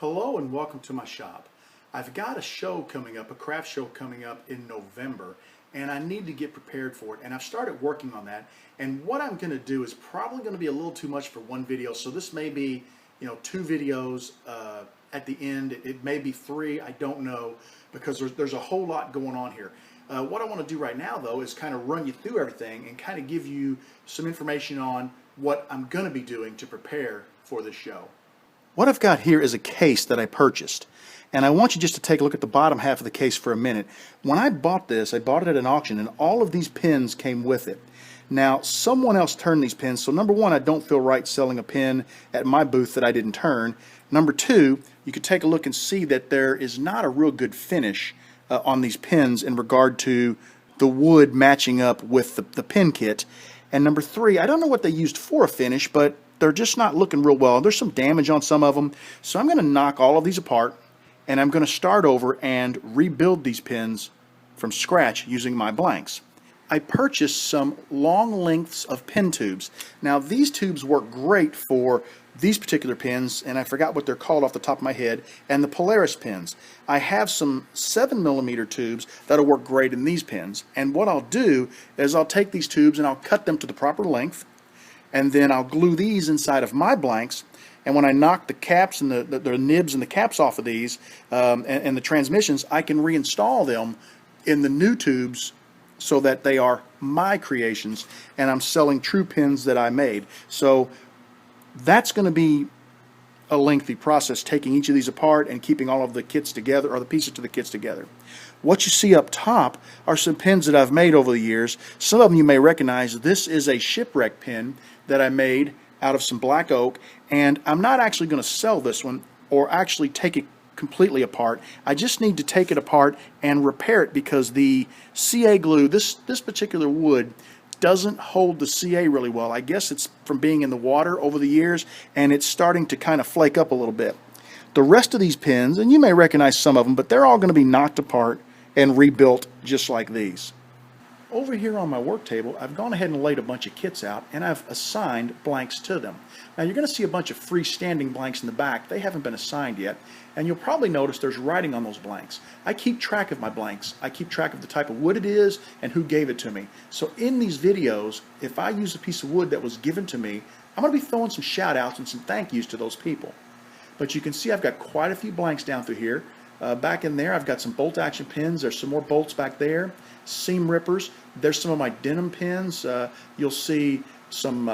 Hello and welcome to my shop. I've got a show coming up, a craft show coming up in November, and I need to get prepared for it, and I've started working on that. And what I'm going to do is probably going to be a little too much for one video, so this may be, two videos at the end. It may be three, I don't know, because there's a whole lot going on here. What I want to do right now, though, is kind of run you through everything and kind of give you some information on what I'm going to be doing to prepare for this show. What I've got here is a case that I purchased, and I want you just to take a look at the bottom half of the case for a minute. When I bought this, I bought it at an auction, and all of these pins came with it. Now, someone else turned these pins, so number one, I don't feel right selling a pin at my booth that I didn't turn. Number two, you could take a look and see that there is not a real good finish on these pins in regard to the wood matching up with the pin kit. And number three, I don't know what they used for a finish, but they're just not looking real well. There's some damage on some of them. So I'm going to knock all of these apart, and I'm going to start over and rebuild these pins from scratch using my blanks. I purchased some long lengths of pin tubes. Now these tubes work great for these particular pins, and I forgot what they're called off the top of my head, and the Polaris pins. I have some 7mm tubes that'll work great in these pins, and what I'll do is I'll take these tubes and I'll cut them to the proper length, and then I'll glue these inside of my blanks, and when I knock the caps and the nibs and the caps off of these and the transmissions, I can reinstall them in the new tubes so that they are my creations and I'm selling true pins that I made. So that's going to be a lengthy process, taking each of these apart and keeping all of the kits together, or the pieces to the kits together. What you see up top are some pins that I've made over the years. Some of them you may recognize. This is a shipwreck pin that I made out of some black oak, and I'm not actually going to sell this one or actually take it completely apart. I just need to take it apart and repair it because the CA glue, this particular wood, doesn't hold the CA really well. I guess it's from being in the water over the years, and it's starting to kind of flake up a little bit. The rest of these pins, and you may recognize some of them, but they're all going to be knocked apart and rebuilt just like these. Over here on my work table, I've gone ahead and laid a bunch of kits out, and I've assigned blanks to them. Now you're going to see a bunch of freestanding blanks in the back. They haven't been assigned yet, and you'll probably notice there's writing on those blanks. I keep track of my blanks. I keep track of the type of wood it is and who gave it to me. So in these videos, if I use a piece of wood that was given to me, I'm going to be throwing some shout outs and some thank yous to those people. But you can see I've got quite a few blanks down through here. Back in there, I've got some bolt action pins. There's some more bolts back there. Seam rippers. There's some of my denim pins. You'll see some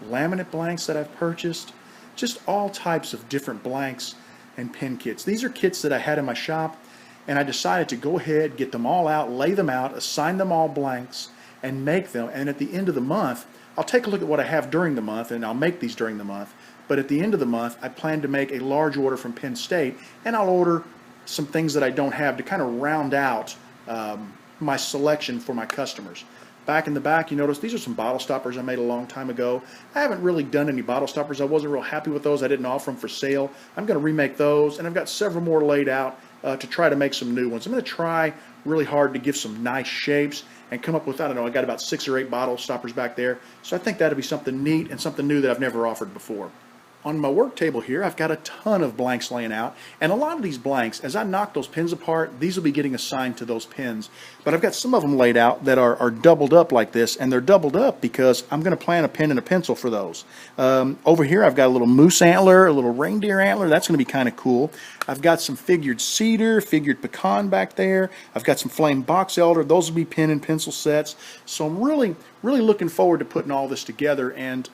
laminate blanks that I've purchased. Just all types of different blanks and pin kits. These are kits that I had in my shop, and I decided to go ahead, get them all out, lay them out, assign them all blanks, and make them. And at the end of the month, I'll take a look at what I have during the month, and I'll make these during the month. But at the end of the month, I plan to make a large order from Penn State, and I'll order some things that I don't have to kind of round out my selection for my customers. Back in the back, you notice these are some bottle stoppers I made a long time ago. I haven't really done any bottle stoppers. I wasn't real happy with those. I didn't offer them for sale. I'm going to remake those, and I've got several more laid out to try to make some new ones. I'm going to try really hard to give some nice shapes and come up with, I don't know, I got about 6 or 8 bottle stoppers back there. So I think that'll be something neat and something new that I've never offered before. On my work table here, I've got a ton of blanks laying out, and a lot of these blanks, as I knock those pins apart, these will be getting assigned to those pins. But I've got some of them laid out that are doubled up like this, and they're doubled up because I'm going to plan a pen and a pencil for those. Over here, I've got a little moose antler, a little reindeer antler. That's going to be kind of cool. I've got some figured cedar, figured pecan back there. I've got some flame box elder. Those will be pen and pencil sets. So I'm really looking forward to putting all this together, and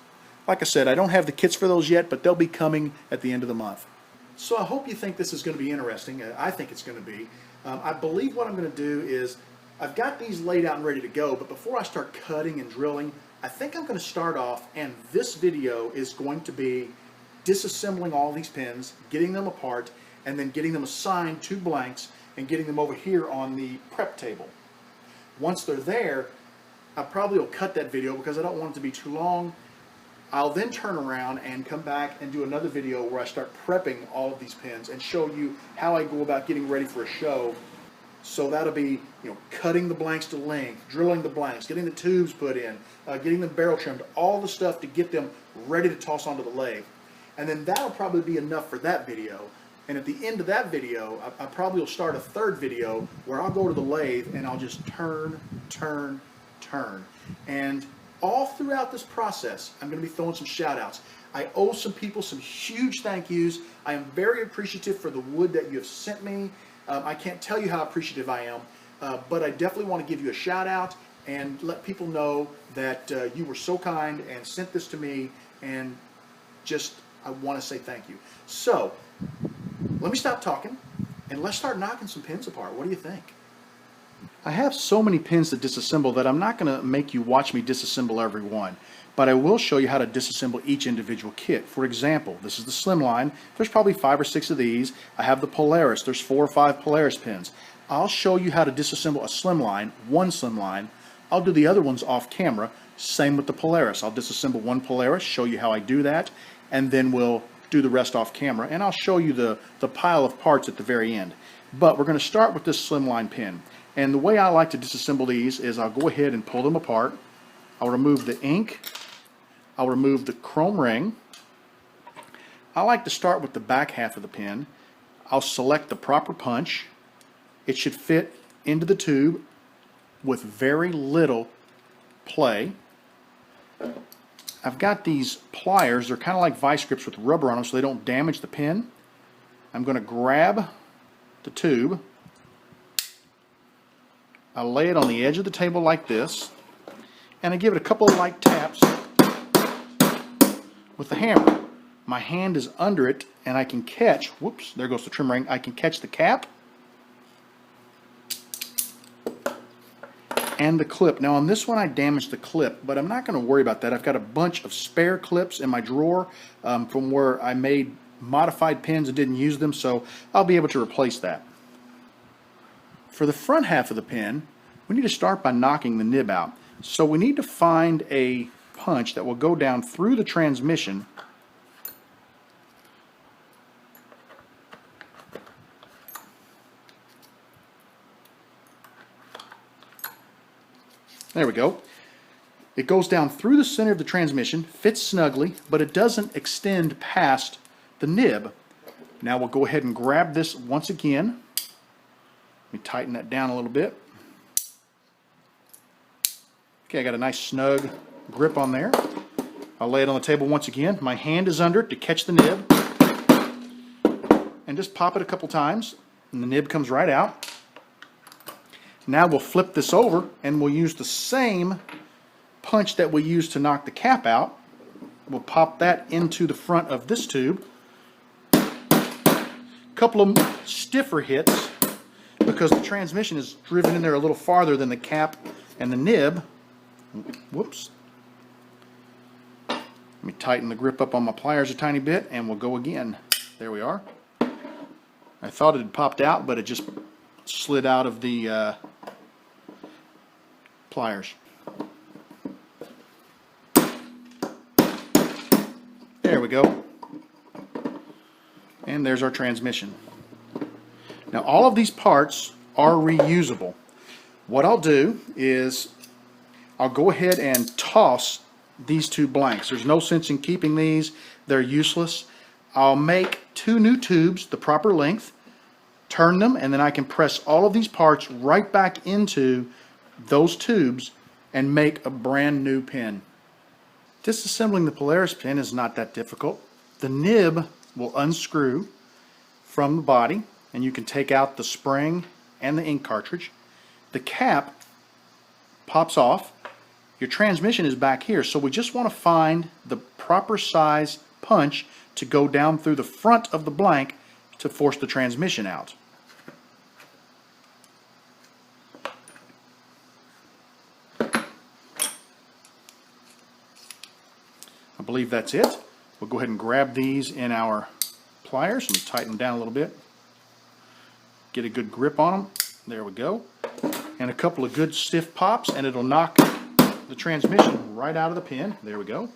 like I said, I don't have the kits for those yet, but they'll be coming at the end of the month. So I hope you think this is going to be interesting. I think it's going to be. I believe what I'm going to do is I've got these laid out and ready to go, but before I start cutting and drilling, I think I'm going to start off, and this video is going to be disassembling all these pins, getting them apart, and then getting them assigned to blanks and getting them over here on the prep table. Once they're there, I probably will cut that video because I don't want it to be too long. I'll then turn around and come back and do another video where I start prepping all of these pins and show you how I go about getting ready for a show. So that'll be, cutting the blanks to length, drilling the blanks, getting the tubes put in, getting them barrel trimmed, all the stuff to get them ready to toss onto the lathe. And then that'll probably be enough for that video. And at the end of that video, I probably will start a third video where I'll go to the lathe and I'll just turn, turn, turn. And all throughout this process, I'm going to be throwing some shout outs. I owe some people some huge thank yous. I am very appreciative for the wood that you have sent me. I can't tell you how appreciative I am, but I definitely want to give you a shout out and let people know that you were so kind and sent this to me, and just I want to say thank you. So let me stop talking and let's start knocking some pins apart. What do you think? I have so many pins to disassemble that I'm not going to make you watch me disassemble every one, but I will show you how to disassemble each individual kit. For example, this is the Slimline. There's probably 5 or 6 of these. I have the Polaris. There's 4 or 5 Polaris pins. I'll show you how to disassemble a Slimline, one Slimline. I'll do the other ones off camera. Same with the Polaris. I'll disassemble one Polaris, show you how I do that, and then we'll do the rest off camera, and I'll show you the pile of parts at the very end. But we're going to start with this Slimline pin. And the way I like to disassemble these is I'll go ahead and pull them apart. I'll remove the ink. I'll remove the chrome ring. I like to start with the back half of the pin. I'll select the proper punch. It should fit into the tube with very little play. I've got these pliers. They're kind of like vice grips with rubber on them so they don't damage the pin. I'm going to grab the tube. I lay it on the edge of the table like this, and I give it a couple of light taps with the hammer. My hand is under it, and I can catch, whoops, there goes the trim ring, I can catch the cap and the clip. Now on this one I damaged the clip, but I'm not going to worry about that. I've got a bunch of spare clips in my drawer from where I made modified pins and didn't use them, so I'll be able to replace that. For the front half of the pin, we need to start by knocking the nib out. So we need to find a punch that will go down through the transmission There we go. It goes down through the center of the transmission, fits snugly, but it doesn't extend past the nib. Now we'll go ahead and grab this once again. Let me tighten that down a little bit. Okay, I got a nice snug grip on there. I'll lay it on the table once again. My hand is under it to catch the nib. And just pop it a couple times, and the nib comes right out. Now we'll flip this over, and we'll use the same punch that we used to knock the cap out. We'll pop that into the front of this tube. Couple of stiffer hits because the transmission is driven in there a little farther than the cap and the nib. Whoops. Let me tighten the grip up on my pliers a tiny bit, and we'll go again. There we are. I thought it had popped out, but it just slid out of the pliers. There we go. And there's our transmission. Now all of these parts are reusable. What I'll do is I'll go ahead and toss these two blanks. There's no sense in keeping these. They're useless. I'll make 2 new tubes the proper length, turn them, and then I can press all of these parts right back into those tubes and make a brand new pin. Disassembling the Polaris pin is not that difficult. The nib will unscrew from the body, and you can take out the spring and the ink cartridge. The cap pops off. Your transmission is back here, so we just want to find the proper size punch to go down through the front of the blank to force the transmission out. I believe that's it. We'll go ahead and grab these in our pliers and tighten them down a little bit. Get a good grip on them. There we go. And a couple of good stiff pops, and it'll knock the transmission right out of the pin. There we go.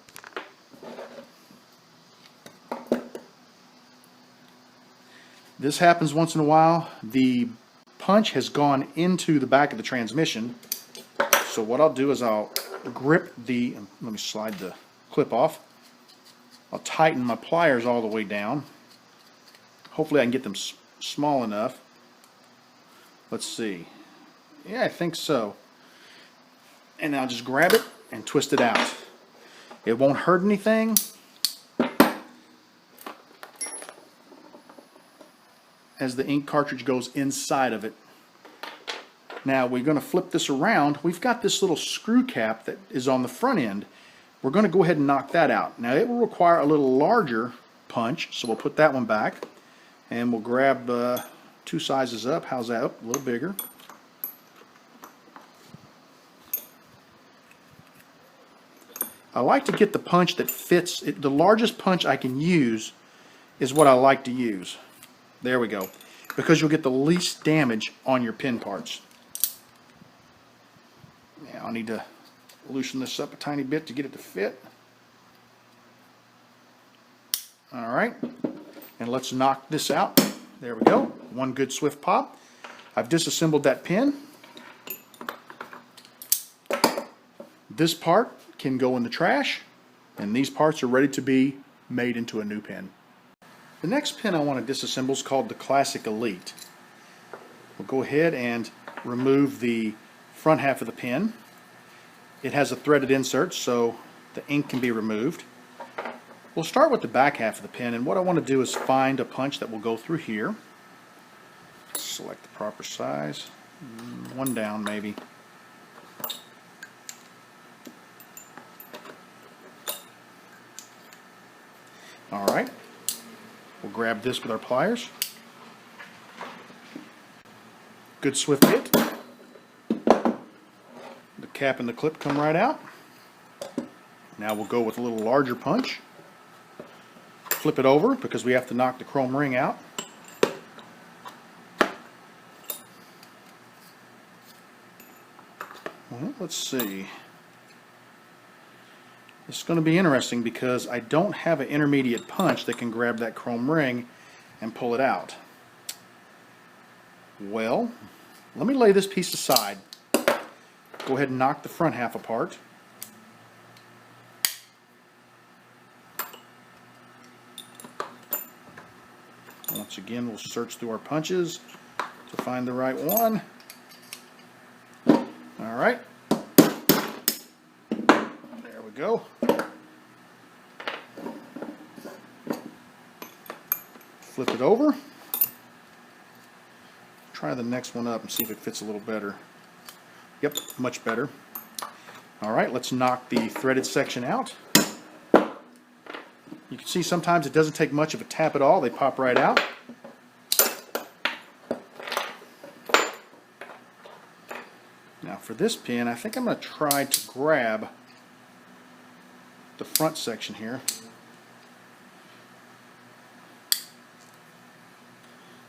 This happens once in a while. The punch has gone into the back of the transmission. So what I'll do is I'll grip the, let me slide the clip off. I'll tighten my pliers all the way down. Hopefully I can get them small enough. Let's see. Yeah, I think so. And I'll just grab it and twist it out. It won't hurt anything. As the ink cartridge goes inside of it. Now we're going to flip this around. We've got this little screw cap that is on the front end. We're going to go ahead and knock that out. Now it will require a little larger punch, so we'll put that one back. And we'll grab 2 sizes up. How's that? Oh, a little bigger. I like to get the punch that fits. The largest punch I can use is what I like to use. There we go. Because you'll get the least damage on your pin parts. Now I need to loosen this up a tiny bit to get it to fit. Alright. And let's knock this out. There we go. One good swift pop. I've disassembled that pin. This part can go in the trash, and these parts are ready to be made into a new pin. The next pin I want to disassemble is called the Classic Elite. We'll go ahead and remove the front half of the pin. It has a threaded insert, so the ink can be removed. We'll start with the back half of the pin, and what I want to do is find a punch that will go through here. Select the proper size. One down maybe. Alright, we'll grab this with our pliers. Good swift hit. The cap and the clip come right out. Now we'll go with a little larger punch. Flip it over because we have to knock the chrome ring out. Well, let's see. This is going to be interesting because I don't have an intermediate punch that can grab that chrome ring and pull it out. Well, let me lay this piece aside. Go ahead and knock the front half apart. Once again, we'll search through our punches to find the right one. All right. There we go. Flip it over. Try the next one up and see if it fits a little better. Yep, much better. All right, let's knock the threaded section out. You can see sometimes it doesn't take much of a tap at all. They pop right out. Now for this pin, I think I'm going to try to grab the front section here.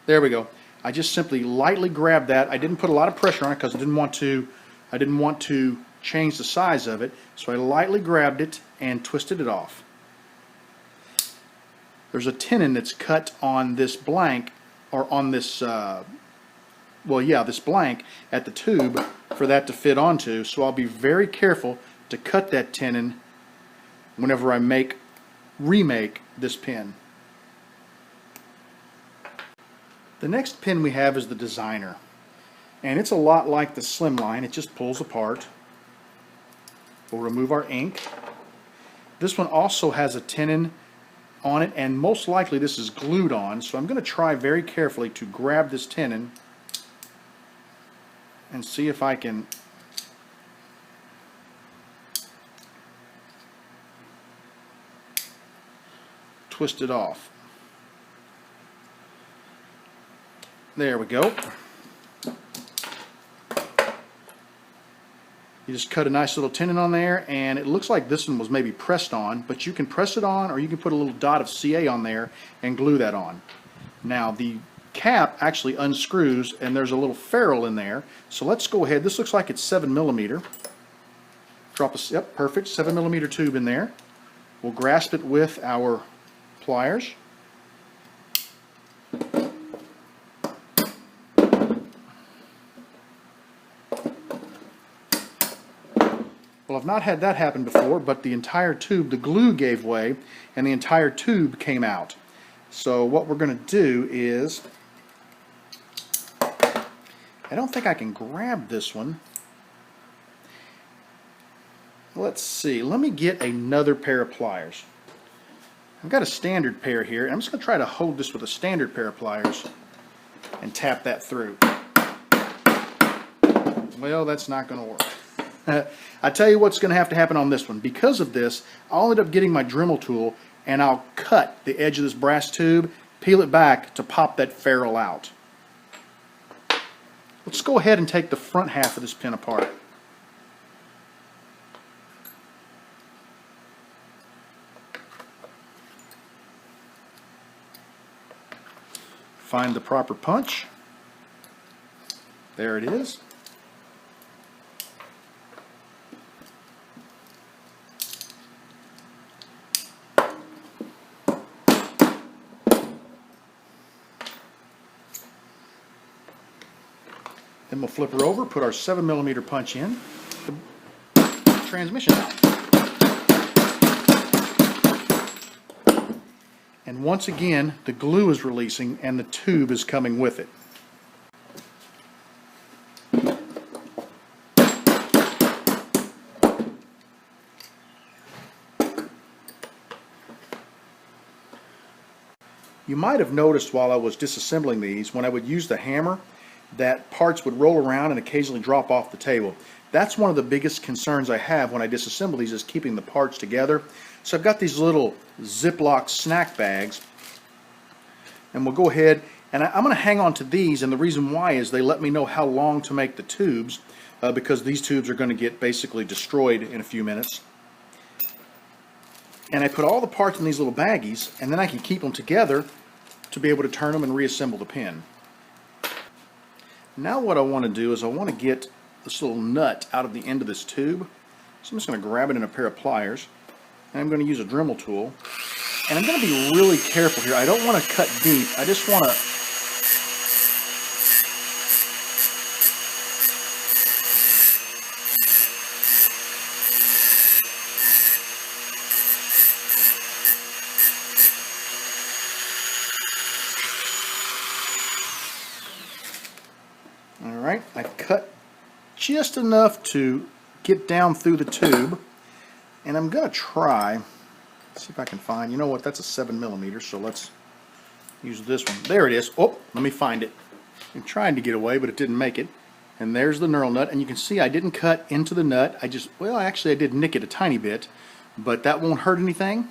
There we go. I just simply lightly grabbed that. I didn't put a lot of pressure on it because I didn't want to change the size of it. So I lightly grabbed it and twisted it off. There's a tenon that's cut on this blank, or on this, this blank at the tube for that to fit onto. So I'll be very careful to cut that tenon whenever I remake this pin. The next pin we have is the Designer, and it's a lot like the Slimline. It just pulls apart. We'll remove our ink. This one also has a tenon on it, and most likely this is glued on, so I'm going to try very carefully to grab this tenon and see if I can twist it off. There we go. You just cut a nice little tenon on there, and it looks like this one was maybe pressed on, but you can press it on, or you can put a little dot of CA on there and glue that on. Now the cap actually unscrews, and there's a little ferrule in there, so let's go ahead. This looks like it's 7mm. Drop a, yep, perfect, 7mm tube in there. We'll grasp it with our pliers. Well, I've not had that happen before, but the entire tube, the glue gave way, and the entire tube came out. So what we're going to do is, I don't think I can grab this one. Let's see, let me get another pair of pliers. I've got a standard pair here, and I'm just going to try to hold this with a standard pair of pliers and tap that through. Well, that's not going to work. I tell you what's going to have to happen on this one. Because of this, I'll end up getting my Dremel tool and I'll cut the edge of this brass tube, peel it back to pop that ferrule out. Let's go ahead and take the front half of this pin apart. Find the proper punch. There it is. Then we'll flip her over, put our 7mm punch in, the transmission out. And once again, the glue is releasing and the tube is coming with it. You might have noticed while I was disassembling these, when I would use the hammer, that parts would roll around and occasionally drop off the table. That's one of the biggest concerns I have when I disassemble these, is keeping the parts together. So I've got these little Ziploc snack bags, and we'll go ahead and I'm going to hang on to these, and the reason why is they let me know how long to make the tubes, because these tubes are going to get basically destroyed in a few minutes. And I put all the parts in these little baggies, and then I can keep them together to be able to turn them and reassemble the pin. Now what I want to do is I want to get this little nut out of the end of this tube. So I'm just going to grab it in a pair of pliers, and I'm going to use a Dremel tool. And I'm going to be really careful here. I don't want to cut deep. I just want to Alright, I cut just enough to get down through the tube, and I'm going to try, see if I can find, you know what, that's a 7mm, so let's use this one. There it is. Oh, let me find it. I'm trying to get away, but it didn't make it. And there's the knurl nut, and you can see I didn't cut into the nut. Well, actually I did nick it a tiny bit, but that won't hurt anything.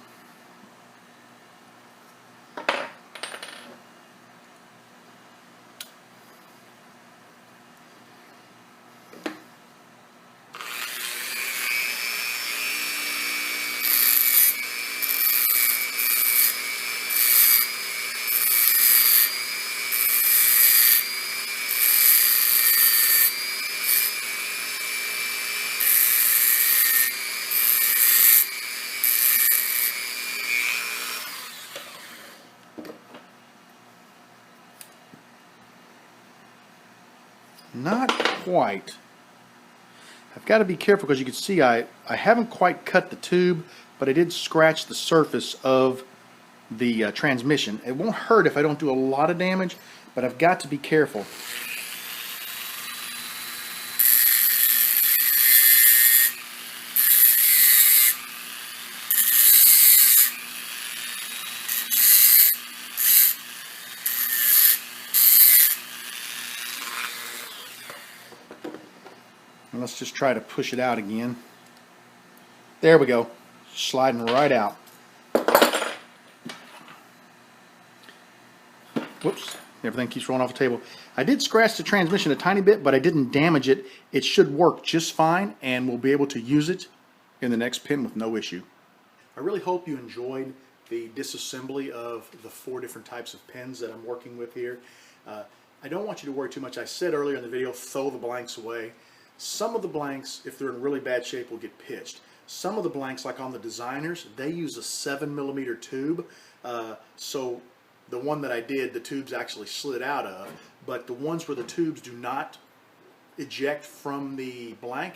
Not quite. I've got to be careful because you can see I haven't quite cut the tube, but I did scratch the surface of the transmission. It won't hurt if I don't do a lot of damage, but I've got to be careful. And let's just try to push it out again. There we go. Sliding right out. Whoops. Everything keeps rolling off the table. I did scratch the transmission a tiny bit, but I didn't damage it. It should work just fine, and we'll be able to use it in the next pin with no issue. I really hope you enjoyed the disassembly of the 4 different types of pins that I'm working with here. I don't want you to worry too much. I said earlier in the video, throw the blanks away. Some of the blanks, if they're in really bad shape, will get pitched. Some of the blanks, like on the designers, they use a 7mm tube. So the one that I did, the tubes actually slid out of. But the ones where the tubes do not eject from the blank,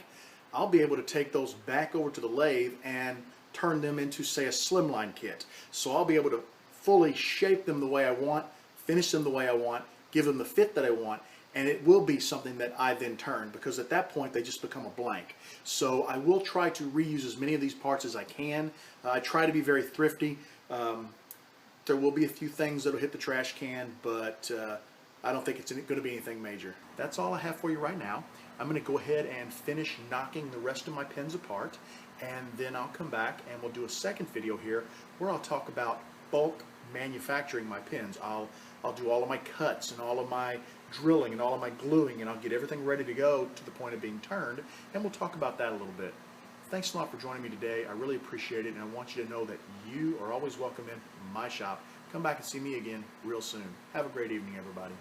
I'll be able to take those back over to the lathe and turn them into, say, a slimline kit. So I'll be able to fully shape them the way I want, finish them the way I want, give them the fit that I want, and it will be something that I then turn, because at that point they just become a blank. So I will try to reuse as many of these parts as I can. I try to be very thrifty. There will be a few things that will hit the trash can, but I don't think it's going to be anything major. That's all I have for you right now. I'm going to go ahead and finish knocking the rest of my pins apart, and then I'll come back and we'll do a second video here where I'll talk about bulk manufacturing my pins. I'll do all of my cuts and all of my drilling and all of my gluing, and I'll get everything ready to go to the point of being turned, and we'll talk about that a little bit. Thanks a lot for joining me today. I really appreciate it, and I want you to know that you are always welcome in my shop. Come back and see me again real soon. Have a great evening, everybody.